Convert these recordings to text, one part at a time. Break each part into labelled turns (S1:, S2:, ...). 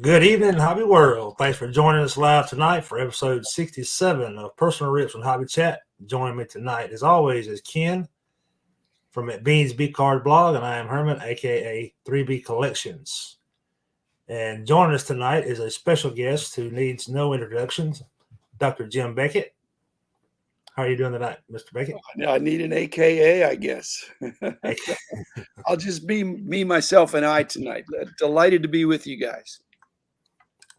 S1: Good evening, Hobby World. Thanks for joining us live tonight for episode 67 of Personal Rips and Hobby Chat. Joining me tonight, as always, is Ken from at Beans B Card Blog, and I am Herman, aka 3B Collections. And joining us tonight is a special guest who needs no introductions, Dr. Jim Beckett. How are you doing tonight, Mr. Beckett?
S2: I need an AKA, I guess. I'll just be me, myself, and I tonight. Delighted to be with you guys.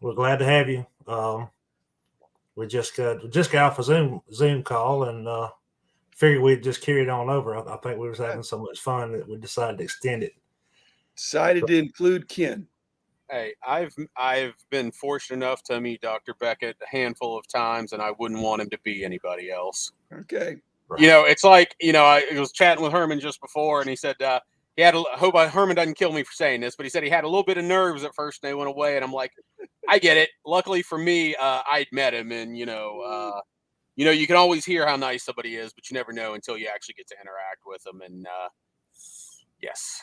S1: We're glad to have you. We just got off a Zoom call and figured we'd just carry it on over. I think we were having so much fun that we decided to extend it.
S2: Decided to include Ken.
S3: Hey, I've been fortunate enough to meet Dr. Beckett a handful of times, and I wouldn't want him to be anybody else.
S2: Okay.
S3: Right. It's like, I was chatting with Herman just before, and he said he had Herman doesn't kill me for saying this, but he said he had a little bit of nerves at first, and they went away, and I'm like, I get it. Luckily for me, I'd met him, and you can always hear how nice somebody is, but you never know until you actually get to interact with them. And yes.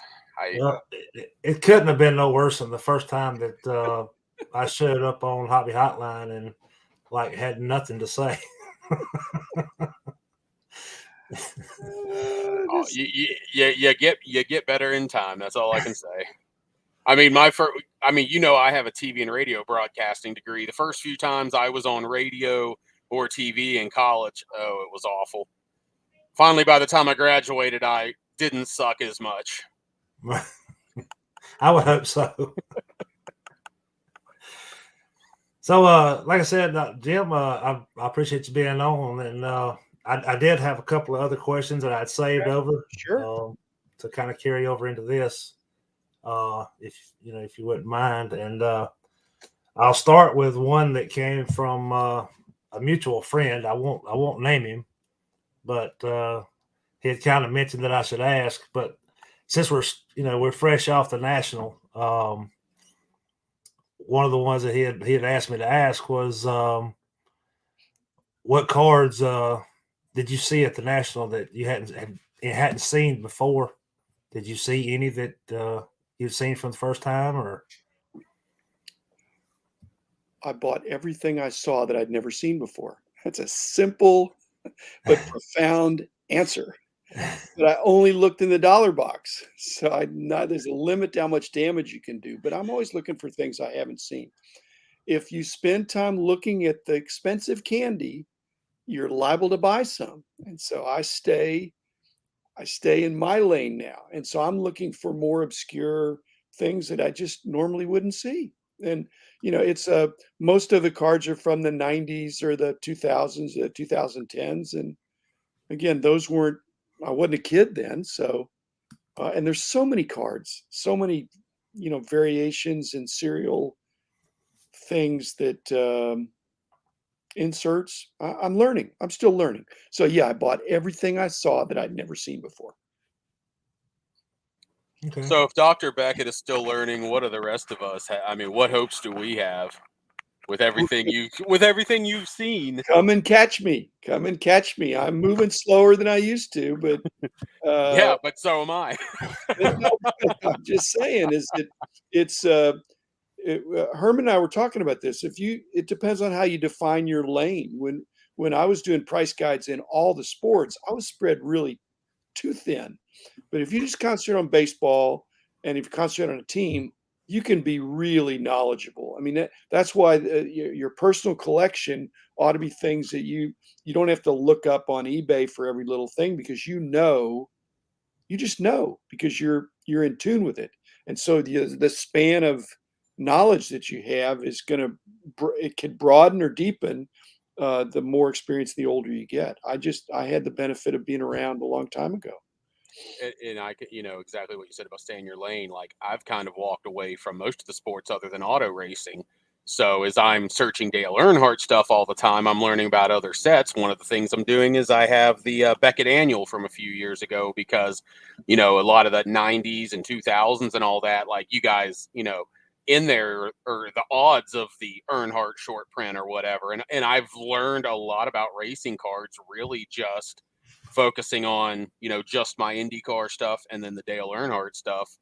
S1: It couldn't have been no worse than the first time that I showed up on Hobby Hotline and had nothing to say.
S3: You get better in time. That's all I can say. I mean, I have a TV and radio broadcasting degree. The first few times I was on radio or TV in college, it was awful. Finally, by the time I graduated, I didn't suck as much.
S1: I would hope so. So, like I said, Jim, I appreciate you being on, and I did have a couple of other questions that I'd saved over, to kind of carry over into this, if you wouldn't mind. And I'll start with one that came from a mutual friend. I won't name him, but he had kind of mentioned that I should ask, but since we're fresh off the national, one of the ones that he had asked me to ask was, what cards did you see at the national that you hadn't seen before? Did you see any that you've seen from the first time, or?
S2: I bought everything I saw that I'd never seen before. That's a simple but profound answer. But I only looked in the dollar box. So there's a limit to how much damage you can do, but I'm always looking for things I haven't seen. If you spend time looking at the expensive candy, you're liable to buy some. And so I stay in my lane now. And so I'm looking for more obscure things that I just normally wouldn't see. And, it's most of the cards are from the 90s or the 2000s, the 2010s. And again, I wasn't a kid then. So, and there's so many cards, so many, variations and serial things that inserts. I'm learning. I'm still learning. So yeah, I bought everything I saw that I'd never seen before.
S3: Okay. So if Dr. Beckett is still learning, what are the rest of us? What hopes do we have with everything you've seen?
S2: Come and catch me. I'm moving slower than I used to, but
S3: yeah, but so am I.
S2: I'm just saying it's Herman and I were talking about this. It depends on how you define your lane. When I was doing price guides in all the sports, I was spread really too thin. But if you just concentrate on baseball and if you concentrate on a team, you can be really knowledgeable. That's why your personal collection ought to be things that you don't have to look up on eBay for every little thing, because you just know because you're in tune with it. And so the span of knowledge that you have it can broaden or deepen the more experience the older you get. I had the benefit of being around a long time ago.
S3: And I could, exactly what you said about staying in your lane. Like, I've kind of walked away from most of the sports other than auto racing. So as I'm searching Dale Earnhardt stuff all the time, I'm learning about other sets. One of the things I'm doing is I have the Beckett Annual from a few years ago, because, a lot of the 90s and 2000s and all that, like you guys, in there or the odds of the Earnhardt short print or whatever. And I've learned a lot about racing cards, really just focusing on, just my IndyCar stuff and then the Dale Earnhardt stuff.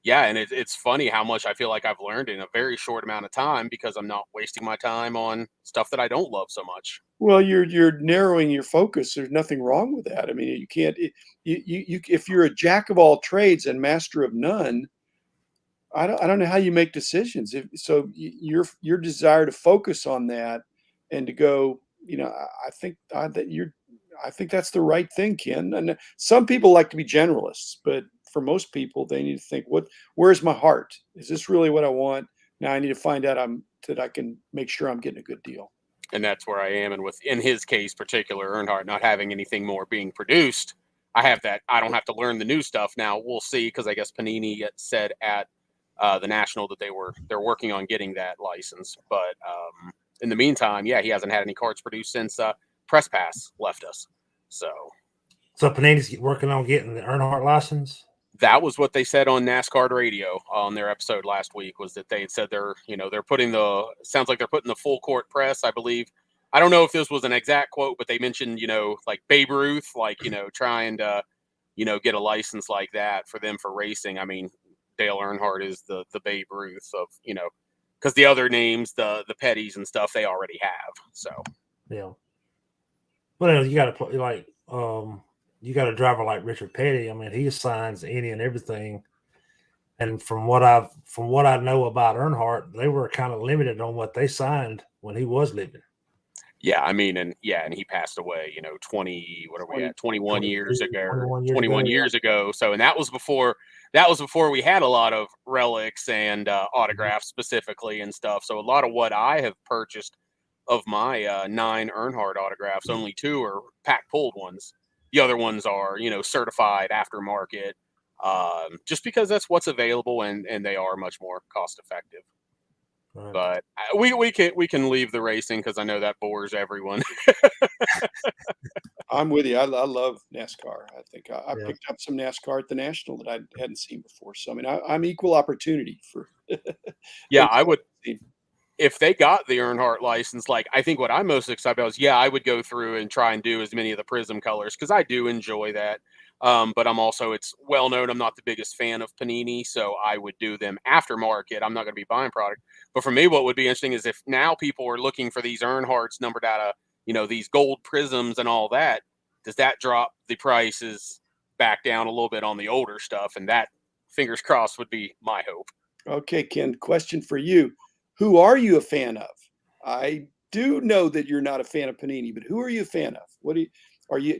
S3: Yeah, and it's funny how much I feel like I've learned in a very short amount of time because I'm not wasting my time on stuff that I don't love so much.
S2: Well, you're narrowing your focus. There's nothing wrong with that. I mean, you can't you if you're a jack of all trades and master of none, I don't know how you make decisions. If so, your desire to focus on that and to go, I think I think that's the right thing, Ken. And some people like to be generalists, but for most people, they need to think, where's my heart? Is this really what I want? Now I need to find out that I can make sure I'm getting a good deal.
S3: And that's where I am. And in his case, particular Earnhardt not having anything more being produced, I have that. I don't have to learn the new stuff now. We'll see, because I guess Panini said at the National that they're working on getting that license. But in the meantime, yeah, he hasn't had any cards produced since Press Pass left us. So
S1: Panini's working on getting the Earnhardt license.
S3: That was what they said on NASCAR radio on their episode last week, was that they had said they're putting sounds like they're putting the full court press, I believe. I don't know if this was an exact quote, but they mentioned, like Babe Ruth, like, trying to, get a license like that for them for racing. I mean, Dale Earnhardt is the Babe Ruth of, because the other names, the Petties and stuff, they already have. So,
S1: yeah. Well, you got to play like, you got a driver like Richard Petty. I mean, he signs any and everything. And from what I know about Earnhardt, they were kind of limited on what they signed when he was living.
S3: Yeah, I mean, and he passed away, 21 years ago. 21 years ago. So, and that was before we had a lot of relics and autographs specifically and stuff. So a lot of what I have purchased of my 9 Earnhardt autographs, only 2 are pack pulled ones. The other ones are, certified aftermarket, just because that's what's available, and they are much more cost effective. Right. But we can leave the racing, because I know that bores everyone.
S2: I'm with you. I love NASCAR. I think I picked up some NASCAR at the National that I hadn't seen before. So I mean, I'm equal opportunity for.
S3: Yeah, I would. If they got the Earnhardt license, like, I think what I'm most excited about is, I would go through and try and do as many of the Prism colors, because I do enjoy that. But it's well known I'm not the biggest fan of Panini, so I would do them aftermarket. I'm not going to be buying product. But for me, what would be interesting is if now people are looking for these Earnhardts numbered out of, these gold Prisms and all that, does that drop the prices back down a little bit on the older stuff? And that, fingers crossed, would be my hope.
S2: Okay, Ken, question for you. Who are you a fan of? I do know that you're not a fan of Panini, but who are you a fan of? Do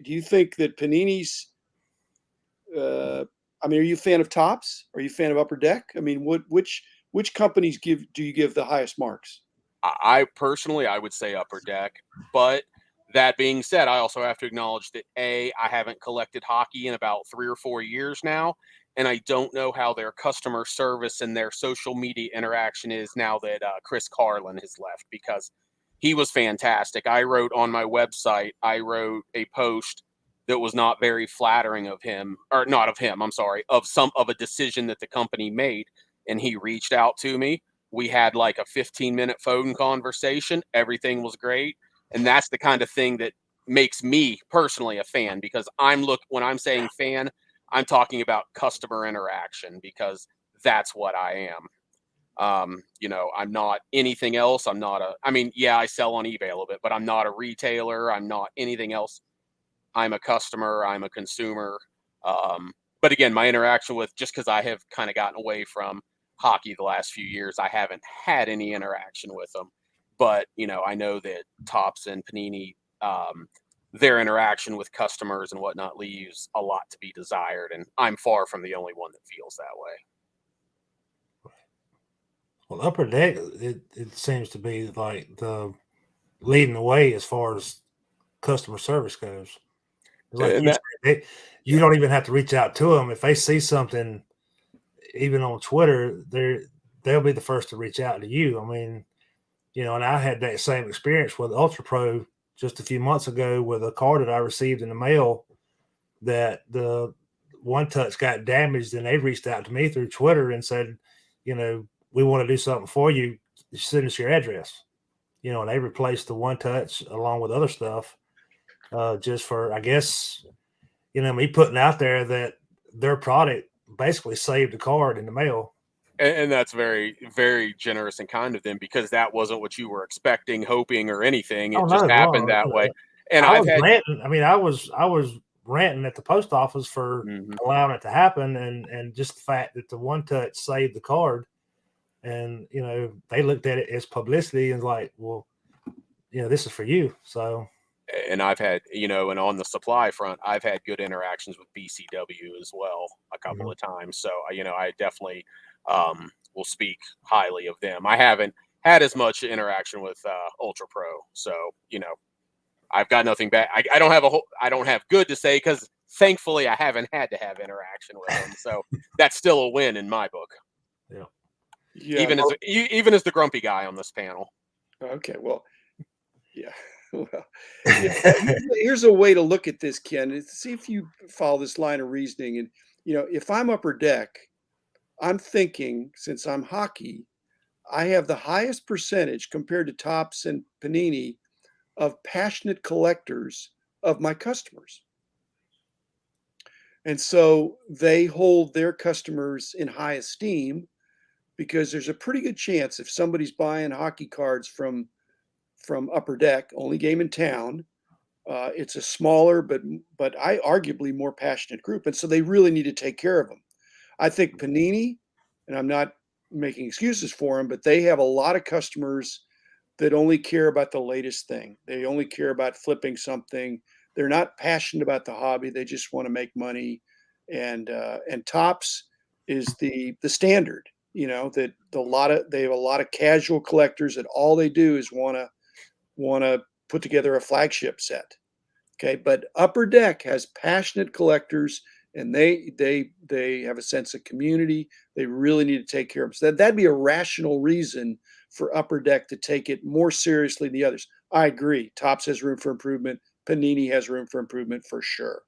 S2: you think that Panini's, are you a fan of Topps? Are you a fan of Upper Deck? I mean, which companies do you give the highest marks?
S3: I personally, I would say Upper Deck, but that being said, I also have to acknowledge that I haven't collected hockey in about 3 or 4 years now. And I don't know how their customer service and their social media interaction is now that Chris Carlin has left, because he was fantastic. I wrote on my website, a post that was not very flattering of him, or not of him, I'm sorry, of a decision that the company made. And he reached out to me. We had like a 15-minute phone conversation. Everything was great. And that's the kind of thing that makes me personally a fan, because when I'm saying fan, I'm talking about customer interaction, because that's what I am. I'm not anything else. I sell on eBay a little bit, but I'm not a retailer. I'm not anything else. I'm a customer. I'm a consumer. But again, my interaction with, just because I have kind of gotten away from hockey the last few years, I haven't had any interaction with them. But, I know that Topps and Panini, their interaction with customers and whatnot leaves a lot to be desired. And I'm far from the only one that feels that way.
S1: Well, Upper Deck, it seems to be like the leading the way as far as customer service goes. Like you don't even have to reach out to them. If they see something, even on Twitter, they'll be the first to reach out to you. I mean, and I had that same experience with Ultra Pro just a few months ago with a card that I received in the mail that the One Touch got damaged, and they reached out to me through Twitter and said, we want to do something for you. Send us your address. And they replaced the One Touch along with other stuff, just for, I guess, me putting out there that their product basically saved the card in the mail.
S3: And that's very, very generous and kind of them, because that wasn't what you were expecting, hoping, or anything. It just happened that way. And
S1: I was ranting. I mean, I was ranting at the post office for allowing it to happen, and just the fact that the one touch saved the card, and they looked at it as publicity and like, well, this is for you. So,
S3: and I've had, and on the supply front, I've had good interactions with BCW as well a couple of times. So, I definitely will speak highly of them. I haven't had as much interaction with Ultra Pro, so I've got nothing bad. I don't have good to say, because thankfully I haven't had to have interaction with them. So that's still a win in my book.
S1: Yeah.
S3: Even as the grumpy guy on this panel.
S2: Okay. Well, yeah. Well, here's a way to look at this, Ken. See if you follow this line of reasoning. And if I'm Upper Deck, I'm thinking, since I'm hockey, I have the highest percentage compared to Topps and Panini of passionate collectors of my customers. And so they hold their customers in high esteem, because there's a pretty good chance if somebody's buying hockey cards from Upper Deck, only game in town, it's a smaller but I arguably more passionate group, and so they really need to take care of them. I think Panini, and I'm not making excuses for them, but they have a lot of customers that only care about the latest thing. They only care about flipping something. They're not passionate about the hobby. They just want to make money. And Topps is the standard. That they have a lot of casual collectors that all they do is want to put together a flagship set. Okay, but Upper Deck has passionate collectors, and they have a sense of community. They really need to take care of them. So that'd be a rational reason for Upper Deck to take it more seriously than the others. I agree. Topps has room for improvement. Panini has room for improvement for sure.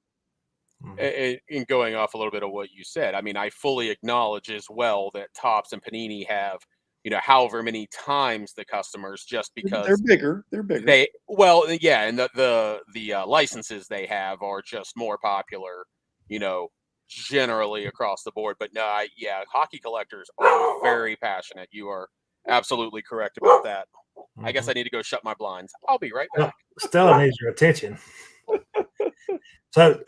S3: And going off a little bit of what you said, I mean, I fully acknowledge as well that Topps and Panini have, however many times the customers, just because
S2: they're bigger.
S3: And the licenses they have are just more popular, generally across the board. But no, hockey collectors are very passionate. You are absolutely correct about that. I guess I need to go shut my blinds. I'll be right back.
S1: Stella needs your attention. So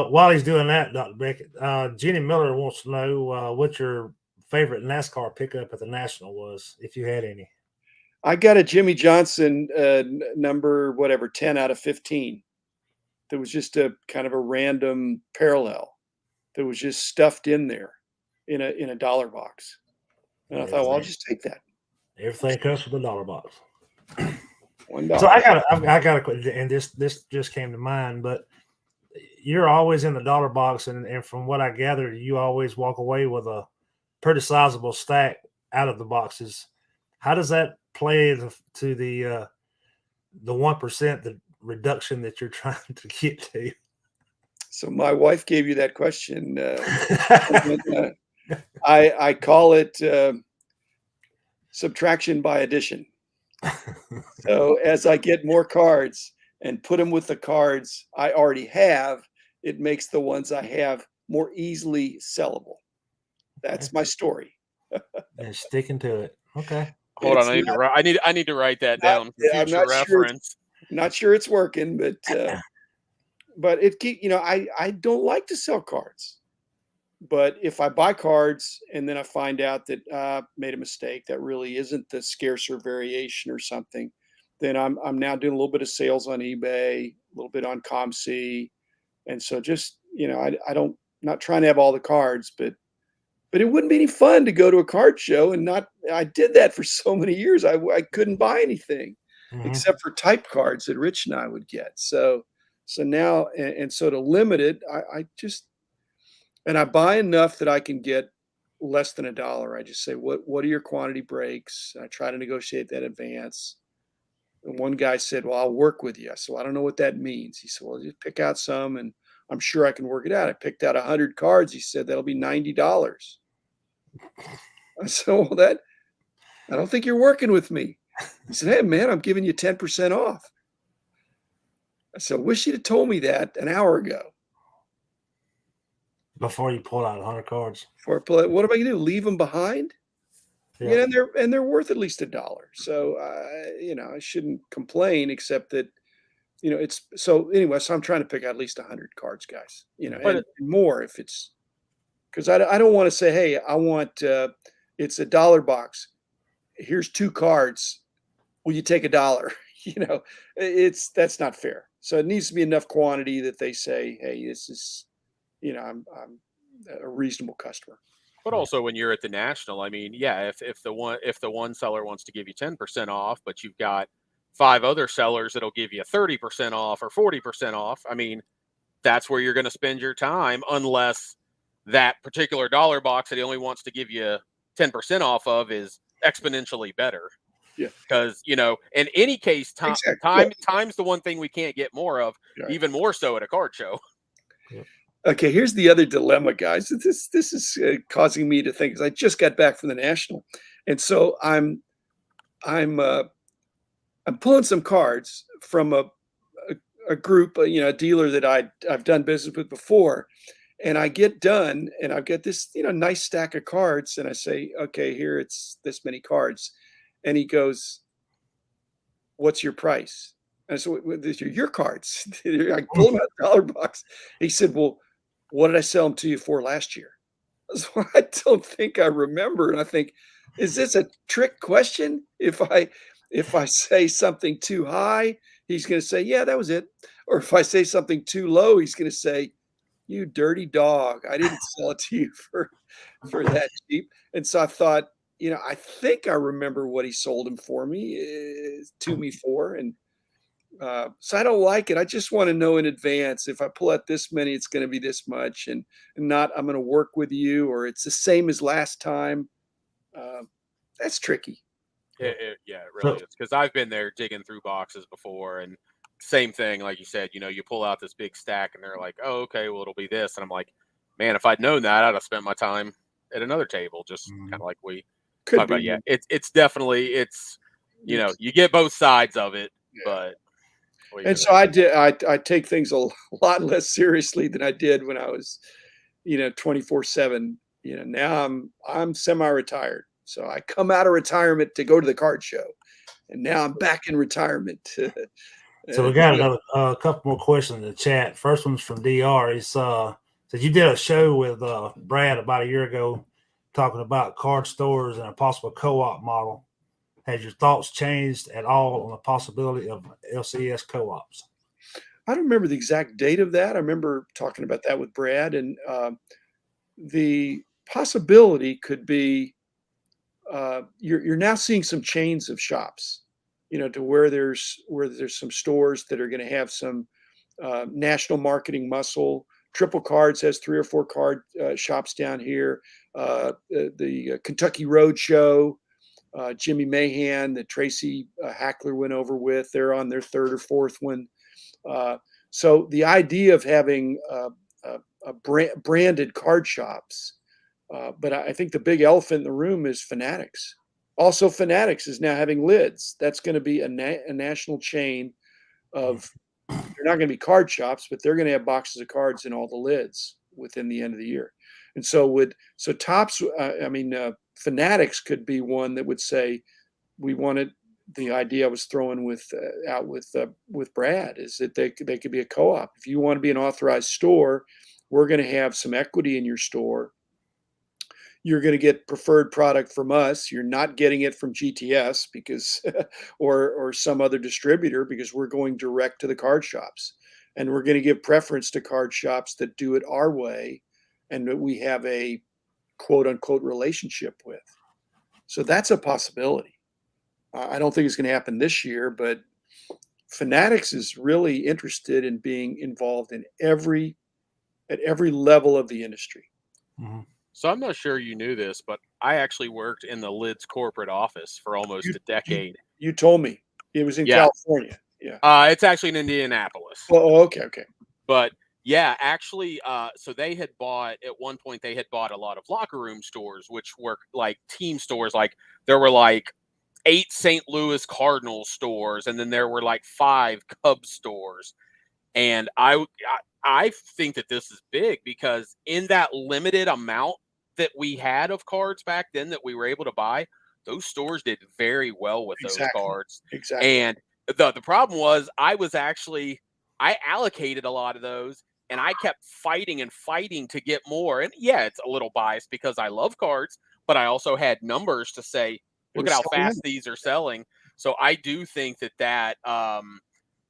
S1: while he's doing that, Dr. Beckett, Jenny Miller wants to know what your favorite NASCAR pickup at the National was, if you had any.
S2: I got a Jimmy Johnson number, 10 out of 15. That was just a kind of a random parallel that was just stuffed in there in a dollar box. And I thought, well, I'll just take that.
S1: Everything comes from the dollar box.
S2: $1.
S1: So I got a question, and this just came to mind, but you're always in the dollar box, and from what I gather, you always walk away with a pretty sizable stack out of the boxes. How does that play to the 1%, the reduction that you're trying to get to?
S2: So my wife gave you that question. I call it subtraction by addition. So as I get more cards and put them with the cards I already have, it makes the ones I have more easily sellable. That's my story.
S1: And sticking to it. Okay.
S3: Hold on, I need to write that down for future reference.
S2: Not sure it's working, but it keep I don't like to sell cards. But if I buy cards and then I find out that I made a mistake, that really isn't the scarcer variation or something, then I'm now doing a little bit of sales on eBay, a little bit on ComC. And so just, not trying to have all the cards, but it wouldn't be any fun to go to a card show and I did that for so many years. I couldn't buy anything except for type cards that Rich and I would get. So now, and so to limit it, and I buy enough that I can get less than $1. I just say, what are your quantity breaks? I try to negotiate that in advance. And one guy said, well, I'll work with you. So I don't know what that means. He said, well, just pick out some and I'm sure I can work it out. I picked out 100 cards. He said, that'll be $90. I said, well, I don't think you're working with me. He said, hey, man, I'm giving you 10% off. I said, wish you'd have told me that an hour ago.
S1: before you pull out 100 cards.
S2: What am I going to do? Leave them behind?
S1: Yeah.
S2: Yeah, and they're worth at least $1. So I shouldn't complain, except that it's so anyway. So I'm trying to pick out at least 100 cards, guys. And more if it's because I don't want to say, hey, I want it's $1 box. Here's 2 cards. Will you take $1? That's not fair. So it needs to be enough quantity that they say, hey, this is, I'm a reasonable customer.
S3: But also when you're at the National, I mean, yeah, if the one seller wants to give you 10% off, but you've got 5 other sellers that'll give you 30% off or 40% off, I mean, that's where you're going to spend your time, unless that particular dollar box that he only wants to give you 10% off of is exponentially better.
S2: Yeah.
S3: Because, in any case, time's the one thing we can't get more of, even more so at a card show.
S1: Yeah.
S2: Okay, here's the other dilemma, guys. This is causing me to think, because I just got back from the National, and so I'm pulling some cards from a group, a dealer that I've done business with before, and I get done, and I've got this nice stack of cards, and I say, okay, here it's this many cards, and he goes, "What's your price?" And so these are your cards. I pull them out $1 box. He said, "Well, what did I sell them to you for last year?" So I don't think I remember. And I think, is this a trick question? If I say something too high, he's going to say, "Yeah, that was it." Or if I say something too low, he's going to say, "You dirty dog. I didn't sell it to you for that cheap." And so I thought, I think I remember what he sold them for me, to me for. And so I don't like it. I just want to know in advance, if I pull out this many, it's going to be this much, and not I'm going to work with you, or it's the same as last time. That's tricky.
S3: Yeah, it really is. Because I've been there digging through boxes before, and same thing, like you said, you pull out this big stack, and they're like, "Oh, okay, well, it'll be this," and I'm like, "Man, if I'd known that, I'd have spent my time at another table." Just kind of like we talked about. Yeah, it's definitely you get both sides of it, but.
S2: And so I take things a lot less seriously than I did when I was, 24/7. Now I'm semi-retired. So I come out of retirement to go to the card show, and now I'm back in retirement.
S1: So we got another couple more questions in the chat. First one's from DR. He said you did a show with Brad about a year ago talking about card stores and a possible co-op model. Has your thoughts changed at all on the possibility of LCS co-ops?
S2: I don't remember the exact date of that. I remember talking about that with Brad, and the possibility could be you're now seeing some chains of shops, to where there's some stores that are going to have some national marketing muscle. Triple Cards has 3 or 4 card shops down here. The Kentucky Road Show. Jimmy Mahan, that Tracy Hackler went over with, they're on their 3rd or 4th one. So the idea of having branded card shops, but I think the big elephant in the room is Fanatics. Also, Fanatics is now having lids. That's going to be a national chain of, they're not going to be card shops, but they're going to have boxes of cards in all the lids within the end of the year. And so Topps, Fanatics could be one that would say, we wanted, the idea I was throwing with Brad is that they could be a co-op. If you want to be an authorized store, we're going to have some equity in your store. You're going to get preferred product from us. You're not getting it from GTS because, or some other distributor, because we're going direct to the card shops, and we're going to give preference to card shops that do it our way, and that we have a quote unquote relationship with. So that's a possibility. I don't think it's going to happen this year, but Fanatics is really interested in being involved at every level of the industry.
S1: Mm-hmm.
S3: So I'm not sure you knew this, but I actually worked in the Lids corporate office for almost a decade.
S2: You told me it was in California. Yeah.
S3: It's actually in Indianapolis.
S2: Oh, okay.
S3: But yeah, actually, so they had bought, at one point, they had bought a lot of locker room stores, which were like team stores. Like there were like 8 St. Louis Cardinals stores, and then there were like 5 Cubs stores. And I think that this is big because in that limited amount that we had of cards back then that we were able to buy, those stores did very well with those
S2: Exactly.
S3: cards.
S2: Exactly.
S3: And the problem was I allocated a lot of those and I kept fighting and fighting to get more. And yeah, it's a little biased because I love cards, but I also had numbers to say,
S2: It
S3: look at
S2: was
S3: how
S2: selling out.
S3: fast these are selling. So I do think that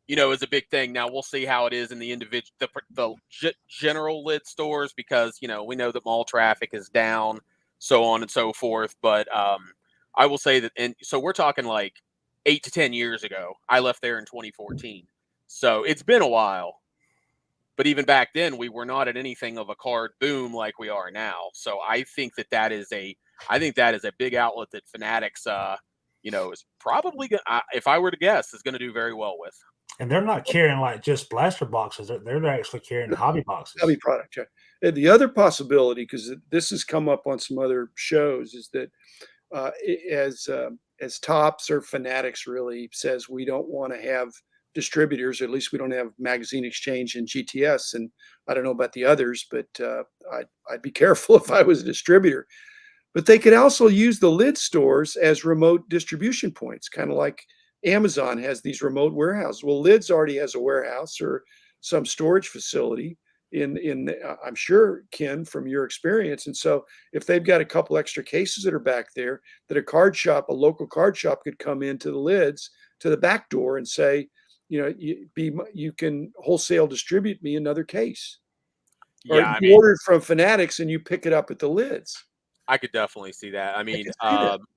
S3: is a big thing. Now we'll see how it is in the individual, general lid stores because we know that mall traffic is down, so on and so forth. But I will say that, and so we're talking like 8 to 10 years ago. I left there in 2014, so it's been a while. But even back then, we were not at anything of a card boom like we are now. So I think that is a big outlet that Fanatics, is probably if I were to guess, is going to do very well with.
S1: And they're not carrying like just blaster boxes. They're actually carrying hobby boxes.
S2: Hobby product. Yeah. And the other possibility, because this has come up on some other shows, is that as Tops or Fanatics really says, we don't want to have distributors, or at least we don't have Magazine Exchange and GTS. And I don't know about the others, but I'd be careful if I was a distributor. But they could also use the lid stores as remote distribution points, kind of like Amazon has these remote warehouses. Well, Lids already has a warehouse or some storage facility I'm sure, Ken, from your experience. And so if they've got a couple extra cases that are back there, that a local card shop could come into the Lids to the back door and say, you can wholesale distribute me another case. Or
S3: Yeah,
S2: you order it from Fanatics and you pick it up at the Lids.
S3: I could definitely see that. I mean,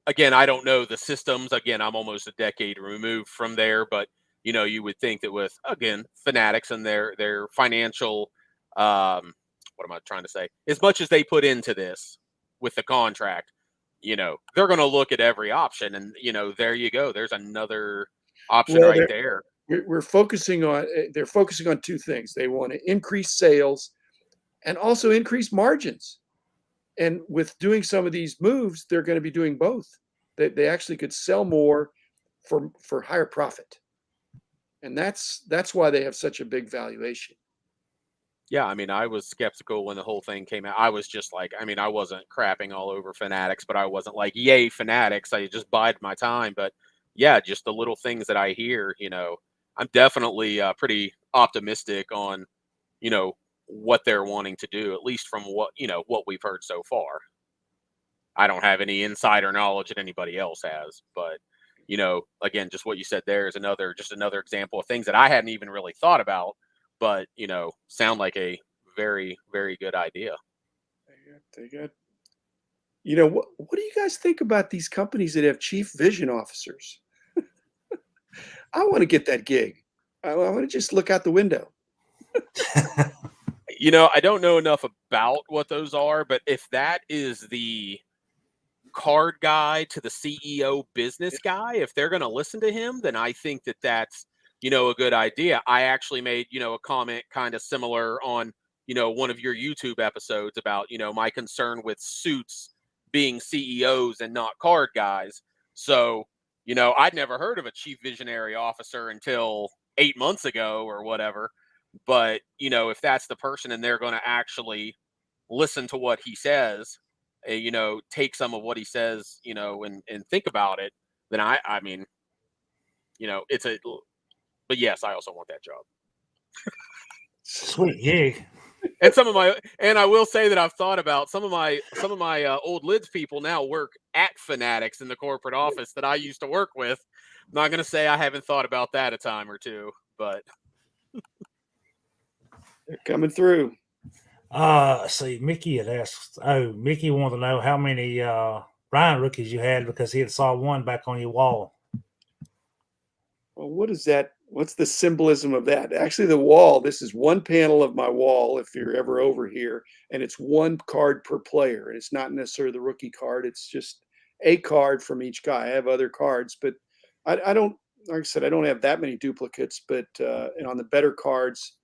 S3: again, I don't know the systems. Again, I'm almost a decade removed from there, but you would think that with, again, Fanatics and their financial, what am I trying to say? As much as they put into this with the contract, they're going to look at every option, and there you go. There's another option right there.
S2: They're focusing on two things. They want to increase sales and also increase margins. And with doing some of these moves, they're going to be doing both. They actually could sell more for higher profit. And that's why they have such a big valuation.
S3: Yeah, I mean, I was skeptical when the whole thing came out. I was just like, I mean, I wasn't crapping all over Fanatics, but I wasn't like, yay, Fanatics. I just bided my time. But yeah, just the little things that I hear, I'm definitely pretty optimistic on, what they're wanting to do, at least from what we've heard so far. I don't have any insider knowledge that anybody else has, but again, just what you said there is another example of things that I hadn't even really thought about, but sound like a very, very good idea.
S2: They got. What do you guys think about these companies that have chief vision officers? I want to get that gig. I want to just look out the window.
S3: I don't know enough about what those are, but if that is the card guy to the CEO business guy, if they're going to listen to him, then I think that's, a good idea. I actually made, a comment kind of similar on, one of your YouTube episodes about, my concern with suits being CEOs and not card guys. So, I'd never heard of a chief visionary officer until 8 months ago or whatever. But, if that's the person and they're going to actually listen to what he says, take some of what he says, and think about it, then I mean, but yes, I also want that job.
S1: Sweet gig.
S3: And I will say that I've thought about some of my old Lids people now work at Fanatics in the corporate office that I used to work with. I'm not going to say I haven't thought about that a time or two, but
S2: they're coming through.
S1: See, Mickey had asked. Oh, Mickey wanted to know how many Ryan rookies you had because he had saw one back on your wall.
S2: Well, what is that? What's the symbolism of that? Actually, the wall. This is one panel of my wall. If you're ever over here, and it's one card per player, and it's not necessarily the rookie card. It's just a card from each guy. I have other cards, but I don't. Like I said, I don't have that many duplicates. But and on the better cards.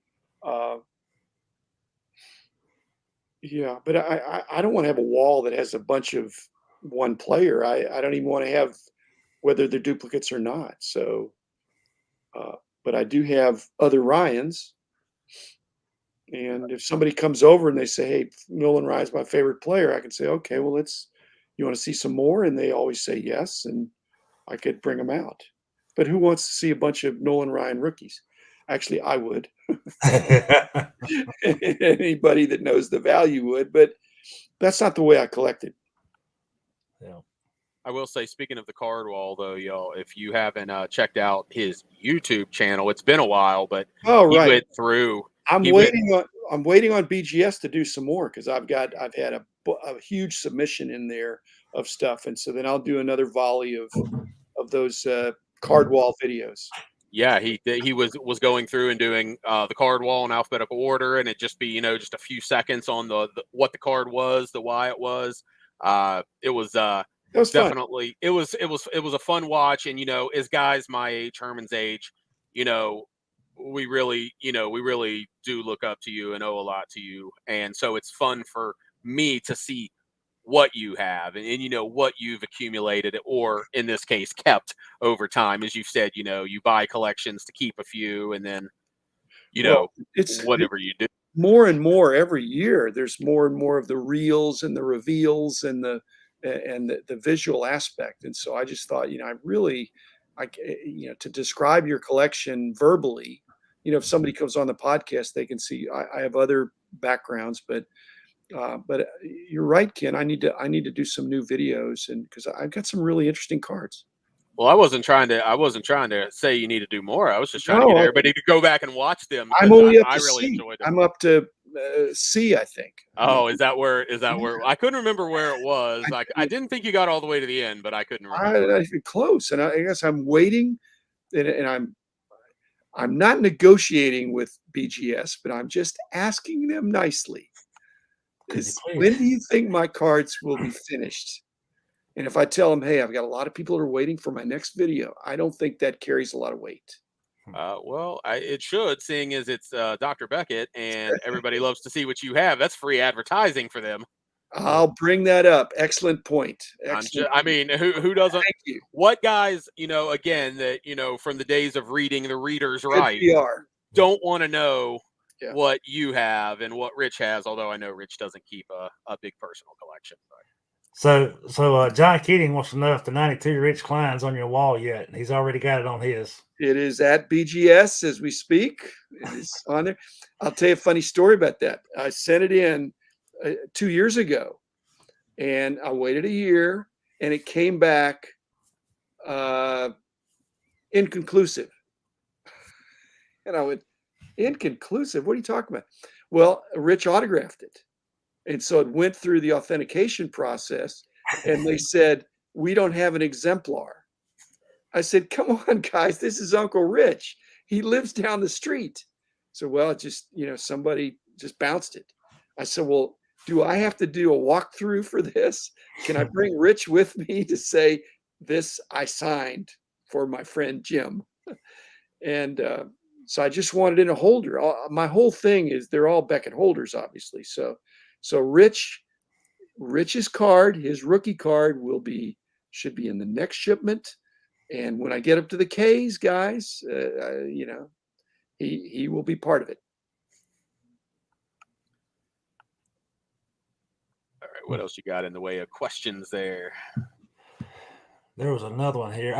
S2: Yeah, but I don't want to have a wall that has a bunch of one player. I don't even want to have whether they're duplicates or not. So, but I do have other Ryans. And if somebody comes over and they say, "Hey, Nolan Ryan's my favorite player," I can say, "Okay, well, you want to see some more?" And they always say yes, and I could bring them out. But who wants to see a bunch of Nolan Ryan rookies? Actually, I would. Anybody that knows the value would, but that's not the way I collected.
S1: Yeah.
S3: I will say, speaking of the card wall, though, y'all, if you haven't checked out his YouTube channel, it's been a while, but
S2: Oh,
S3: he
S2: right.
S3: went through.
S2: I'm waiting on BGS to do some more because I've had a huge submission in there of stuff, and so then I'll do another volley of those card wall videos.
S3: Yeah, he was going through and doing the card wall in alphabetical order, and it just be just a few seconds on the what the card was, the why it was. It was definitely fun. It was a fun watch, and as guys my age, Herman's age, we really do look up to you and owe a lot to you, and so it's fun for me to see what you have and what you've accumulated, or in this case kept over time. As you've said, you buy collections to keep a few, and then
S2: it's
S3: whatever you do.
S2: More and more every year, there's more and more of the reels and the reveals and the visual aspect. And so I just thought, to describe your collection verbally, if somebody comes on the podcast, they can see I have other backgrounds, but you're right, Ken. I need to do some new videos, and because I've got some really interesting cards.
S3: Well, I wasn't trying to say you need to do more. I was just trying to get everybody to go back and watch them.
S2: I'm only up to
S3: I really
S2: C.
S3: enjoyed them.
S2: I'm up to C, I think.
S3: Oh, is that where? I couldn't remember where it was. I didn't think you got all the way to the end, but I couldn't remember.
S2: I close, and I guess I'm waiting, and I'm not negotiating with BGS, but I'm just asking them nicely. When do you think my cards will be finished? And if I tell them, "Hey, I've got a lot of people that are waiting for my next video," I don't think that carries a lot of weight.
S3: Well, it should, seeing as it's Dr. Beckett, and everybody loves to see what you have. That's free advertising for them.
S2: I'll bring that up. Excellent point.
S3: I mean, who doesn't?
S2: Thank you.
S3: What guys, again, that from the days of reading the Reader's Right,
S2: PR.
S3: don't want to know what you have and what Rich has. Although I know Rich doesn't keep a big personal collection. But.
S1: So John Keating wants to know if the 92 Rich Klein's on your wall yet. He's already got it on his.
S2: It is at BGS as we speak. It is on there. I'll tell you a funny story about that. I sent it in 2 years ago, and I waited a year, and it came back inconclusive. And I went, inconclusive? What are you talking about? Well, Rich autographed it. And so it went through the authentication process, and they said, "We don't have an exemplar." I said, "Come on, guys, this is Uncle Rich. He lives down the street." So, well, it just, somebody just bounced it. I said, "Well, do I have to do a walkthrough for this? Can I bring Rich with me to say this I signed for my friend Jim?" And so I just wanted in a holder. My whole thing is they're all Beckett holders, obviously. So Rich's card, his rookie card, should be in the next shipment. And when I get up to the K's, guys, he will be part of it.
S3: All right, what else you got in the way of questions there?
S1: There was another one here.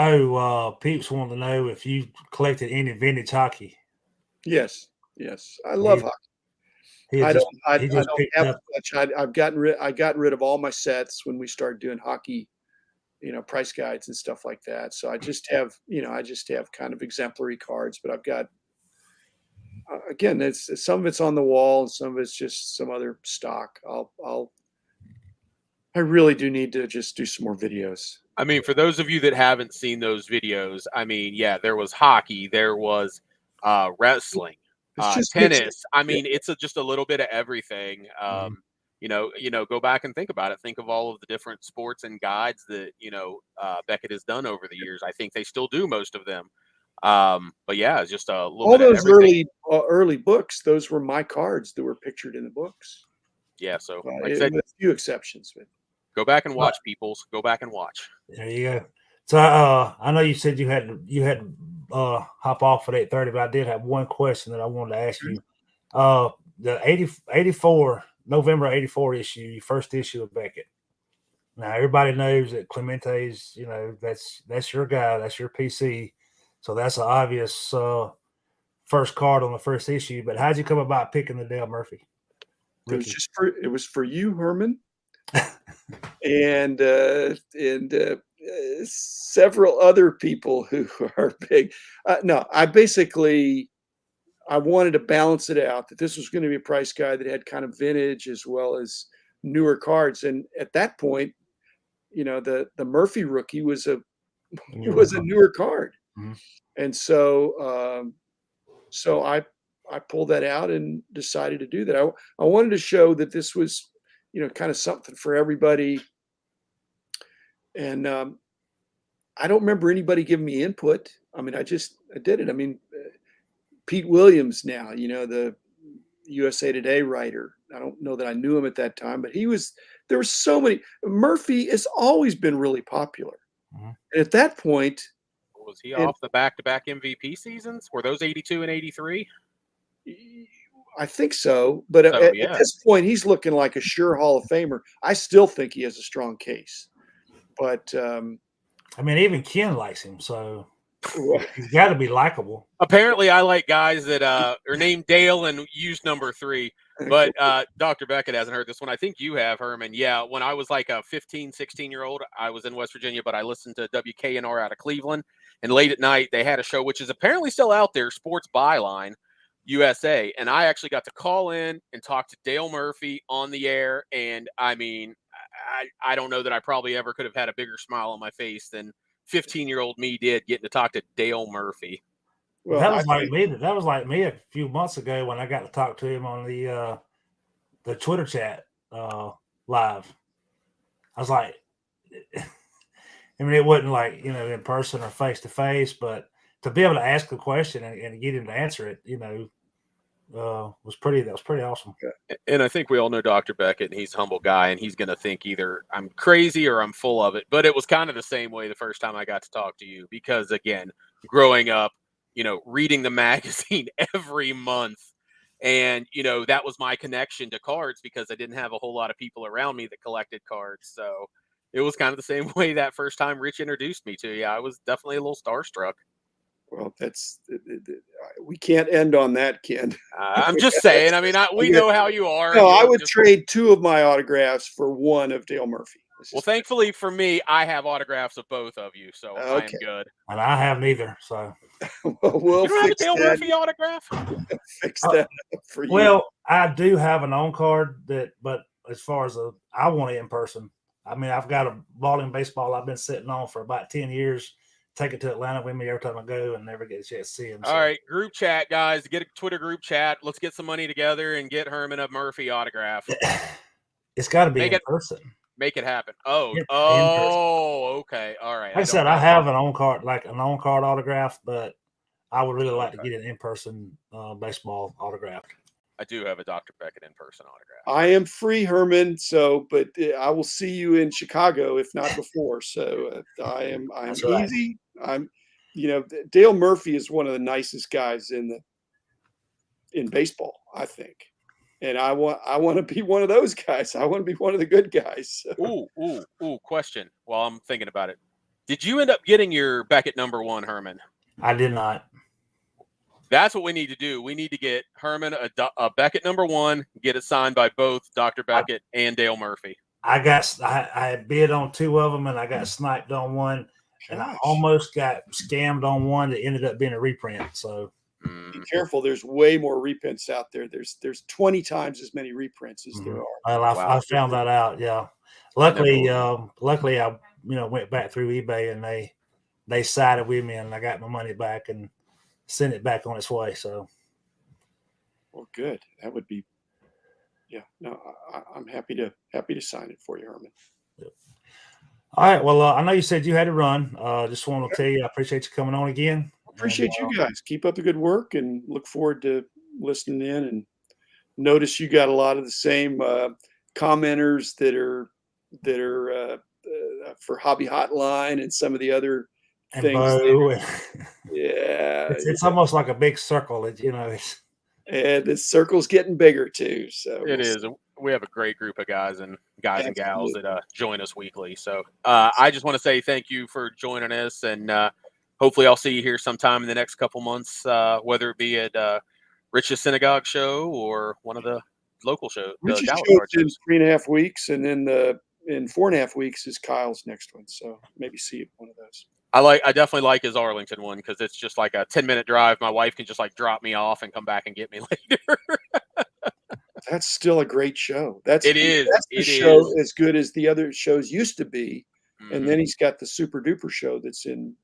S1: Peeps wanted to know if you collected any vintage hockey.
S2: Yes. I love hockey. I don't have much. I got rid of all my sets when we started doing hockey, price guides and stuff like that. So I just have kind of exemplary cards, but I've got, again, some of it's on the wall and some of it's just some other stock. I really do need to just do some more videos.
S3: I mean, for those of you that haven't seen those videos, I mean, there was hockey, there was wrestling, tennis. I mean, it's just a little bit of everything. Go back and think about it. Think of all of the different sports and guides that, Beckett has done over the years. I think they still do most of them. But yeah, it's just a little
S2: all
S3: bit
S2: those
S3: of everything.
S2: early books. Those were my cards that were pictured in the books.
S3: Yeah. So like I said,
S2: with a few exceptions, but
S3: go back and watch, peoples. Go back and watch.
S1: There you go. So I know you said you had hop off at 8:30, but I did have one question that I wanted to ask you. the 84 November 84 issue, first issue of Beckett. Now everybody knows that Clemente's, that's your guy, that's your PC. So that's an obvious first card on the first issue. But how'd you come about picking the Dale Murphy?
S2: It was for you, Herman, and several other people who are big. No, I wanted to balance it out, that this was going to be a price guide that had kind of vintage as well as newer cards. And at that point, the Murphy rookie was a newer card.
S1: Mm-hmm.
S2: And so I pulled that out and decided to do that. I wanted to show that this was, kind of something for everybody. And I don't remember anybody giving me input. I mean, I did it. I mean, Pete Williams now, the USA Today writer. I don't know that I knew him at that time, but there were so many. Murphy has always been really popular.
S1: Mm-hmm.
S2: And at that point,
S3: was he off the back-to-back MVP seasons? Were those 82 and 83?
S2: I think so. But at this point, he's looking like a sure Hall of Famer. I still think he has a strong case. But
S1: I mean, even Ken likes him, so he's got to be likable.
S3: Apparently, I like guys that are named Dale and use number 3. But Dr. Beckett hasn't heard this one. I think you have, Herman. Yeah, when I was like a 15, 16-year-old, I was in West Virginia, but I listened to WKNR out of Cleveland. And late at night, they had a show, which is apparently still out there, Sports Byline USA. And I actually got to call in and talk to Dale Murphy on the air. And I mean, I don't know that I probably ever could have had a bigger smile on my face than 15-year-old me did getting to talk to Dale Murphy.
S1: Well, that was like me a few months ago when I got to talk to him on the Twitter chat live. I was like, I mean, it wasn't like, in person or face to face, but to be able to ask a question and get him to answer it, was pretty awesome.
S3: And I think we all know Dr. Beckett, and he's a humble guy, and he's going to think either I'm crazy or I'm full of it. But it was kind of the same way the first time I got to talk to you, because again, growing up, reading the magazine every month, and that was my connection to cards, because I didn't have a whole lot of people around me that collected cards. So it was kind of the same way that first time Rich introduced me to you. I was definitely a little starstruck.
S2: Well, we can't end on that, Ken.
S3: I'm just saying. I mean, we know how you are.
S2: No, I would trade 2 of my autographs for 1 of Dale Murphy.
S3: Well, thankfully for me, I have autographs of both of you, so I am good.
S1: And I have neither, so.
S2: We'll
S3: you don't have a Dale Murphy autograph?
S2: Fix that up for you.
S1: Well, I do have an on card but as far as I want it in person. I mean, I've got a ball in baseball I've been sitting on for about 10 years. Take it to Atlanta with me every time I go and never get a chance to see him.
S3: All right, group chat, guys. Get a Twitter group chat. Let's get some money together and get Herman a Murphy autograph.
S1: It's got to be in person.
S3: Make it happen. Okay. All right.
S1: Like I said, I have an on-card autograph, but I would really like to get an in-person baseball autograph.
S3: I do have a Dr. Beckett in-person autograph.
S2: I am free, Herman. but I will see you in Chicago, if not before. So I am easy. I'm, Dale Murphy is one of the nicest guys in baseball, I think. And I want to be one of those guys. I want to be one of the good guys. So.
S3: Ooh, question while I'm thinking about it. Did you end up getting your Beckett #1, Herman?
S1: I did not.
S3: That's what we need to do. We need to get Herman a Beckett #1, get it signed by both Dr. Beckett and Dale Murphy.
S1: I bid on 2 of them, and I got sniped on one. Gosh. And I almost got scammed on one that ended up being a reprint. So
S2: be careful. There's way more reprints out there. There's 20 times as many reprints as there are.
S1: Well, I found that out. Yeah. Luckily, I went back through eBay and they sided with me, and I got my money back and sent it back on its way. So,
S2: well, good. That would be. Yeah. No, I'm happy to sign it for you, Herman.
S1: Yep. All right. Well, I know you said you had to run. Just want to tell you, I appreciate you coming on again.
S2: Appreciate you guys. Keep up the good work, and look forward to listening in. And notice you got a lot of the same commenters that are for Hobby Hotline and some of the other things.
S1: Yeah, it's almost like a big circle. It's
S2: And the circle's getting bigger too. So
S3: It is. We have a great group of guys and gals
S2: Absolutely.
S3: that join us weekly. So I just want to say thank you for joining us, and hopefully I'll see you here sometime in the next couple months, whether it be at Rich's Synagogue show or one of the local shows, the
S2: Rich's
S3: Dallas
S2: show's
S3: card
S2: in
S3: shows.
S2: 3.5 weeks, and then in 4.5 weeks is Kyle's next one. So maybe see you at one of those.
S3: I definitely like his Arlington one because it's just like a 10-minute drive. My wife can just like drop me off and come back and get me later.
S2: That's still a great show. That's
S3: It is.
S2: the
S3: It
S2: show
S3: is.
S2: as good as the other shows used to be. And
S3: Mhm.
S2: then he's got the super duper show that's in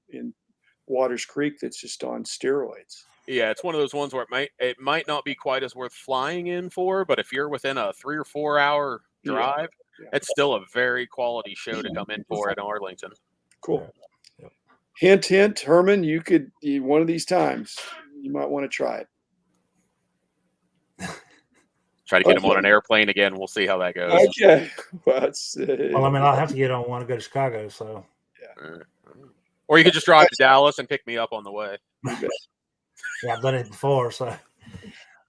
S2: Waters Creek that's just on steroids.
S3: Yeah, it's one of those ones where it might not be quite as worth flying in for, but if you're within a 3 or 4 hour
S2: Yeah.
S3: drive,
S2: Yeah.
S3: it's still a very quality show to come in for in Arlington.
S2: Cool. Hint, hint, Herman, one of these times, you might want to try it.
S3: Try to get him on an airplane again. We'll see how that goes.
S2: Okay. Well,
S1: I mean, I'll have to get on one to go to Chicago. So,
S3: or you could just drive to Dallas and pick me up on the way.
S1: Yeah, I've done it before. So, all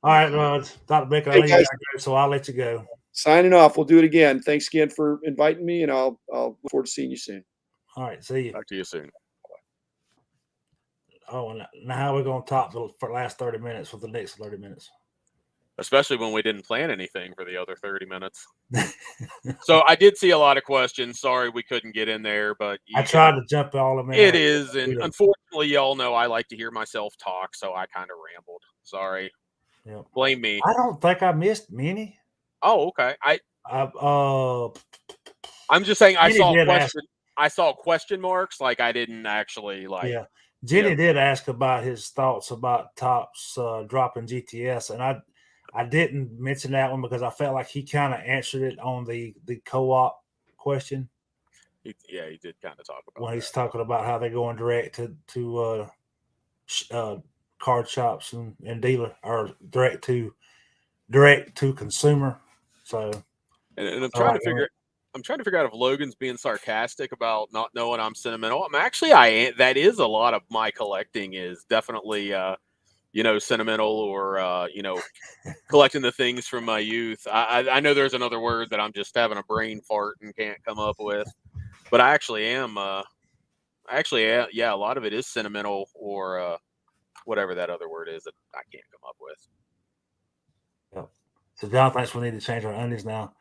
S1: right, Dr. Beckett,
S2: Hey, guys.
S1: so I'll let you go.
S2: Signing off. We'll do it again. Thanks again for inviting me, and I'll look forward to seeing you soon.
S1: All right, see you.
S3: Talk to you soon.
S1: Oh, and now how are we going to talk for the last 30 minutes with the next 30 minutes?
S3: Especially when we didn't plan anything for the other 30 minutes. So I did see a lot of questions. Sorry we couldn't get in there, but
S1: I tried to jump all of them in.
S3: It is, and unfortunately, y'all know I like to hear myself talk, so I kind of rambled. Sorry.
S1: Yeah.
S3: Blame me.
S1: I don't think I missed many.
S3: Oh, okay. I'm just saying I saw question marks, like I didn't actually like.
S1: Yeah. Jenny did ask about his thoughts about Tops dropping GTS, and I didn't mention that one because I felt like he kind of answered it on the co-op question.
S3: He did kind of talk about
S1: when he's talking about how they're going direct to card shops and dealer, or direct to consumer. So,
S3: and I'm trying to figure out if Logan's being sarcastic about not knowing I'm sentimental. I'm actually that is a lot of my collecting is definitely sentimental, or collecting the things from my youth. I know there's another word that I'm just having a brain fart and can't come up with, but I actually am. Yeah, a lot of it is sentimental, or whatever that other word is that I can't come up with.
S1: Yeah. So John thinks we need to change our onions now.